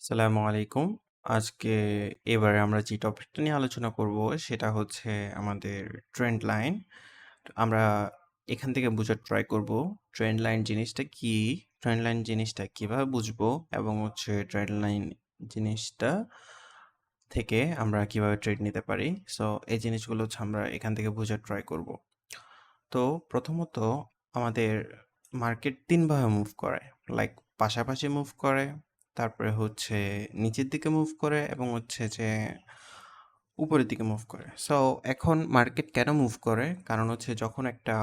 আসসালামু আলাইকুম। আজকে এবারে আমরা যে টপিকটা নিয়ে আলোচনা করব সেটা হচ্ছে আমাদের ট্রেন্ড লাইন। আমরা এখান থেকে বোঝার ট্রাই করব ট্রেন্ড লাইন জিনিসটা কি, ট্রেন্ড লাইন জিনিসটা কিভাবে বুঝবো এবং হচ্ছে ট্রেন্ড লাইন জিনিসটা থেকে আমরা কিভাবে ট্রেড নিতে পারি। সো এই জিনিসগুলো হচ্ছে আমরা এখান থেকে বোঝার ট্রাই করব। তো প্রথমত আমাদের মার্কেট ৩ ভাবে মুভ করে। লাইক পাশাপাশি মুভ করে, তারপরে হচ্ছে নিচের দিকে মুভ করে এবং হচ্ছে যে উপরের দিকে মুভ করে। সো এখন মার্কেট কেন মুভ করে? কারণ হচ্ছে যখন একটা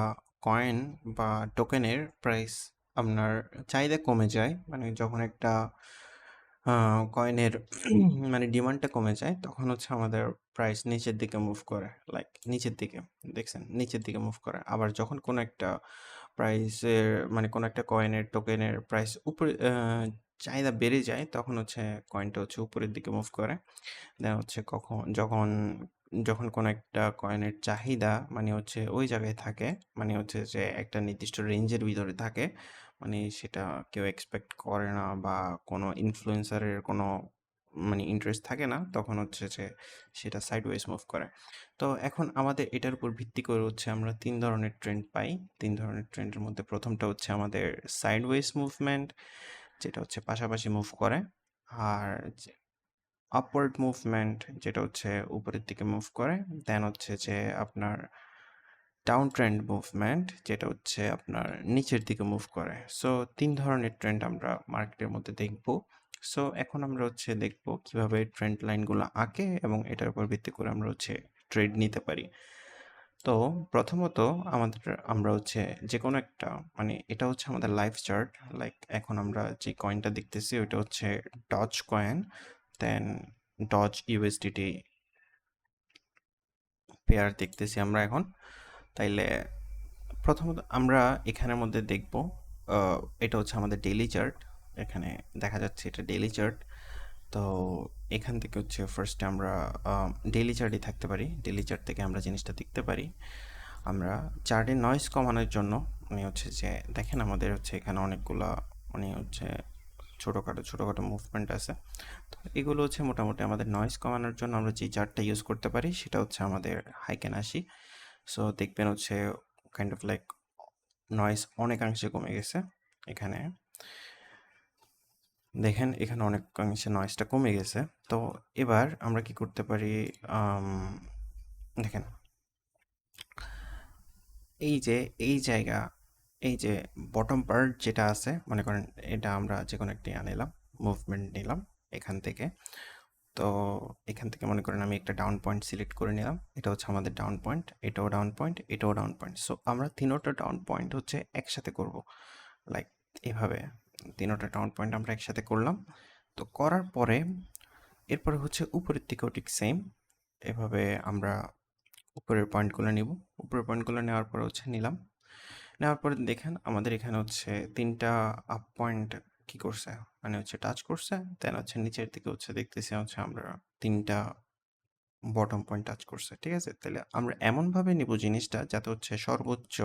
কয়েন বা টোকেনের প্রাইস আপনার চাহিদা কমে যায়, মানে যখন একটা কয়েনের মানে ডিমান্ডটা কমে যায়, তখন হচ্ছে আমাদের প্রাইস নিচের দিকে মুভ করে। লাইক নিচের দিকে, দেখছেন? নিচের দিকে মুভ করে। আবার যখন কোনো একটা প্রাইসের মানে কোনো একটা কয়েনের টোকেনের প্রাইস উপরে চাহিদা বেড়ে যায়, তখন হচ্ছে কয়েনটা হচ্ছে উপরের দিকে মুভ করে। দেন হচ্ছে যখন যখন কোনো একটা কয়েনের চাহিদা মানে হচ্ছে ওই জায়গায় থাকে, মানে হচ্ছে যে একটা নির্দিষ্ট রেঞ্জের ভিতরে থাকে, মানে সেটা কেউ এক্সপেক্ট করে না বা কোনো ইনফ্লুয়েন্সারের কোনো মানে ইন্টারেস্ট থাকে না, তখন হচ্ছে যে সেটা সাইডওয়েজ মুভ করে। তো এখন আমাদের এটার উপর ভিত্তি করে হচ্ছে আমরা ৩ ধরনের ট্রেন্ড পাই। ৩ ধরনের ট্রেন্ডের মধ্যে প্রথমটা হচ্ছে আমাদের সাইডওয়েজ মুভমেন্ট, যেটা হচ্ছে পাশাপাশি মুভ করে। আর আপওয়ার্ড মুভমেন্ট, যেটা হচ্ছে উপরের দিকে মুভ করে। দেন হচ্ছে যে আপনার ডাউন ট্রেন্ড মুভমেন্ট, যেটা হচ্ছে আপনার নিচের দিকে মুভ করে। সো ৩ ধরনের ট্রেন্ড আমরা মার্কেটের মধ্যে দেখব। সো এখন আমরা হচ্ছে দেখব কিভাবে ট্রেন্ড লাইনগুলো আঁকে এবং এটার উপর ভিত্তি করে আমরা হচ্ছে ট্রেড নিতে পারি। তো প্রথমত আমরা হচ্ছে যেকোনো একটা মানে এটা হচ্ছে আমাদের লাইভ চার্ট। লাইক এখন আমরা যে কয়েনটা দেখতেছি ওইটা হচ্ছে ডজ কয়েন। দেন ডজ ইউএসডিটি পেয়ার দেখতেছি আমরা এখন। তাইলে প্রথমত আমরা এখানের মধ্যে দেখব, এটা হচ্ছে আমাদের ডেইলি চার্ট। এখানে দেখা যাচ্ছে এটা ডেইলি চার্ট। তো এখান থেকে হচ্ছে ফার্স্টে আমরা ডেইলি চার্টই থাকতে পারি। ডেইলি চার্ট থেকে আমরা জিনিসটা দেখতে পারি। আমরা চার্টের নয়েজ কমানোর জন্য মানে হচ্ছে যে দেখেন আমাদের হচ্ছে এখানে অনেকগুলা মানে হচ্ছে ছোটোখাটো মুভমেন্ট আছে। তো এগুলো হচ্ছে মোটামুটি আমাদের নয়েজ কমানোর জন্য আমরা যে চার্টটা ইউজ করতে পারি সেটা হচ্ছে আমাদের হাইকেন ৮০। সো দেখবেন হচ্ছে কাইন্ড অফ লাইক নয়েজ অনেকাংশে কমে গেছে। এখানে দেখেন এখানে অনেকাংশে নয়েজটা কমে গেছে। তো এবার আমরা কি করতে পারি, আম, দেখেন এই যে এই জায়গা, এই যে বটম পার্ট যেটা আছে, মনে করেন এটা আমরা যে কোনো একটি নিলাম, মুভমেন্ট নিলাম এখান থেকে। তো এখান থেকে মনে করেন আমি একটা ডাউন পয়েন্ট সিলেক্ট করে নিলাম। এটা হচ্ছে আমাদের ডাউন পয়েন্ট, এটাও ডাউন পয়েন্ট, এটাও ডাউন পয়েন্ট। সো আমরা তিনোটা ডাউন পয়েন্ট হচ্ছে একসাথে করব। লাইক এভাবে তিনোটা ডাউন পয়েন্ট আমরা একসাথে করলাম। তো করার পরে এরপরে হচ্ছে উপরের দিকেও ঠিক সেম এভাবে আমরা উপরের পয়েন্টগুলো নিব। উপরের পয়েন্টগুলো নেওয়ার পরে হচ্ছে নিলাম। নেওয়ার পরে দেখেন আমাদের এখানে হচ্ছে ৩টা আপ পয়েন্ট কি করছে, মানে হচ্ছে টাচ করছে। দেন হচ্ছে নিচের দিকে হচ্ছে দেখতেছি হচ্ছে আমরা ৩টা বটম পয়েন্ট টাচ করছে। ঠিক আছে? তাহলে আমরা এমনভাবে নিব জিনিসটা যাতে হচ্ছে সর্বোচ্চ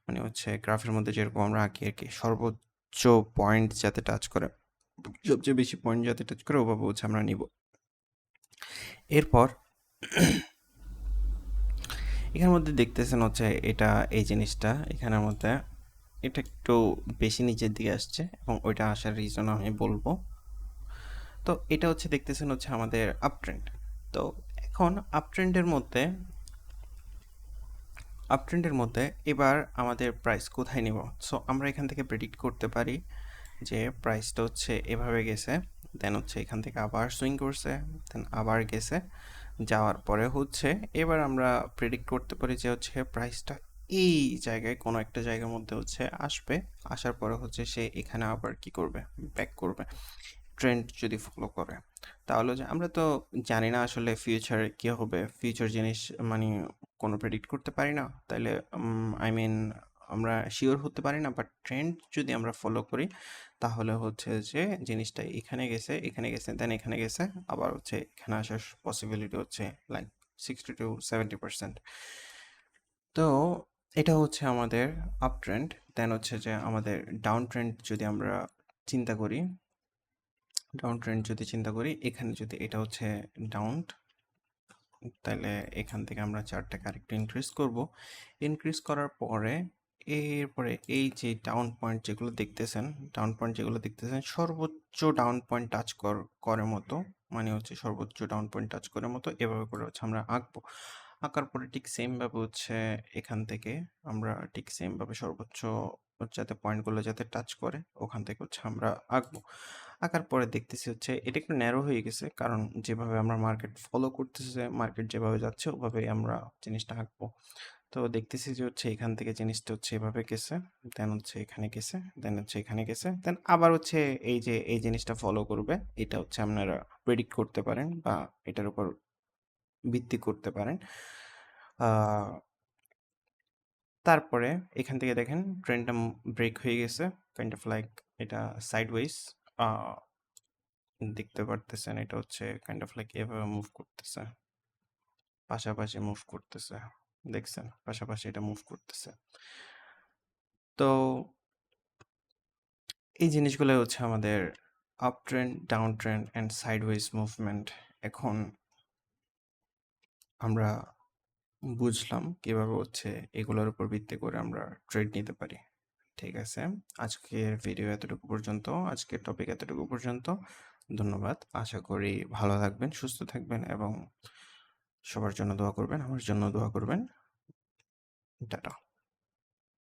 মানে হচ্ছে গ্রাফের মধ্যে যেরকম আমরা আঁকি আরকি, সর্বোচ্চ পয়েন্ট যাতে টাচ করে, সবচেয়ে বেশি পয়েন্ট যাতে টাচ করে ওভাবে হচ্ছে আমরা নিব। এরপর এখানের মধ্যে দেখতেছেন হচ্ছে এটা এই জিনিসটা এখানের মধ্যে এটা একটু বেশি নিচের দিকে আসছে এবং ওইটা আসার রিজন আমি বলবো। তো এটা হচ্ছে দেখতেছেন হচ্ছে আমাদের আপ ট্রেন্ড। তো এখন আপ ট্রেন্ডের মধ্যে এবার আমাদের প্রাইস কোথায় নিব? সো আমরা এখান থেকে প্রেডিক্ট করতে পারি যে প্রাইসটা হচ্ছে এভাবে গেছে, দেন হচ্ছে এখান থেকে আবার সুইং করছে, দেন আবার গেছে। যাওয়ার পরে হচ্ছে এবার আমরা প্রেডিক্ট করতে পারি যে হচ্ছে প্রাইসটা এই জায়গায় কোনো একটা জায়গার মধ্যে হচ্ছে আসবে। আসার পরে হচ্ছে সে এখানে আবার কি করবে, ব্যাক করবে ট্রেন্ড যদি ফলো করে। তাহলে যে আমরা তো জানি না আসলে ফিউচারে কী হবে, ফিউচার জিনিস মানে কোনো প্রেডিক্ট করতে পারি না। তাইলে আই মিন আমরা শিওর হতে পারি না, বাট ট্রেন্ড যদি আমরা ফলো করি তাহলে হচ্ছে যে জিনিসটা এখানে গেছে দেন এখানে গেছে, আবার হচ্ছে এখানে আসার পসিবিলিটি হচ্ছে লাইক 60 to 70%। তো এটা হচ্ছে আমাদের আপ ট্রেন্ড। দেন হচ্ছে যে আমাদের ডাউন ট্রেন্ড যদি আমরা চিন্তা করি, ডাউন ট্রেন্ড যদি চিন্তা করি, এখানে যদি এটা হচ্ছে ডাউন, তাহলে এখান থেকে আমরা চার্টটাকে আরেকটু ইনক্রিজ করব। ইনক্রিজ করার পরে এরপরে এই যে ডাউন পয়েন্ট যেগুলো দেখতেছেন সর্বোচ্চ ডাউন পয়েন্ট টাচ করে মতো, মানে হচ্ছে সর্বোচ্চ ডাউন পয়েন্ট টাচ করে মতো এভাবে করে হচ্ছে আমরা আঁকবো। আঁকার পরে ঠিক সেম ভাবে হচ্ছে এখান থেকে আমরা ঠিক সেম ভাবে সর্বোচ্চ যাতে পয়েন্টগুলো যাতে টাচ করে ওখান থেকে হচ্ছে আমরা আঁকবো। আঁকার পরে দেখতেছি হচ্ছে এটা একটু ন্যারো হয়ে গেছে, কারণ যেভাবে আমরা মার্কেট ফলো করতেছে, মার্কেট যেভাবে যাচ্ছে ওভাবেই আমরা জিনিসটা আঁকবো। তো দেখতেছি যে হচ্ছে এখান থেকে জিনিসটা হচ্ছে এভাবে গেছে, দেন হচ্ছে এখানে গেছে, দেন হচ্ছে এখানে গেছে, দেন আবার হচ্ছে এই যে এই জিনিসটা ফলো করবে, এটা হচ্ছে আপনারা প্রেডিক্ট করতে পারেন বা এটার উপর ভিত্তি করতে পারেন। তারপরে এখান থেকে দেখেন ট্রেন্ডটা ব্রেক হয়ে গেছে, কাইন্ড অফ লাইক এটা সাইডওয়েজ দেখতে পারতেছেন। এটা হচ্ছে কাইন্ড অফ লাইক এভাবে মুভ করতেছে, পাশাপাশি মুভ করতেছে, দেখছেন পাশাপাশি এটা মুভ করতেছে। তো এই জিনিসগুলো হচ্ছে আমাদের up trend, down trend and sideways movement. এখন আমরা বুঝলাম কিভাবে হচ্ছে এগুলোর উপর ভিত্তি করে আমরা ট্রেড নিতে পারি। ঠিক আছে, আজকের ভিডিও এতটুকু পর্যন্ত, আজকের টপিক এতটুকু পর্যন্ত। ধন্যবাদ। আশা করি ভালো থাকবেন, সুস্থ থাকবেন এবং সবার জন্য দোয়া করবেন, আমার জন্য দোয়া করবেন। টাটা।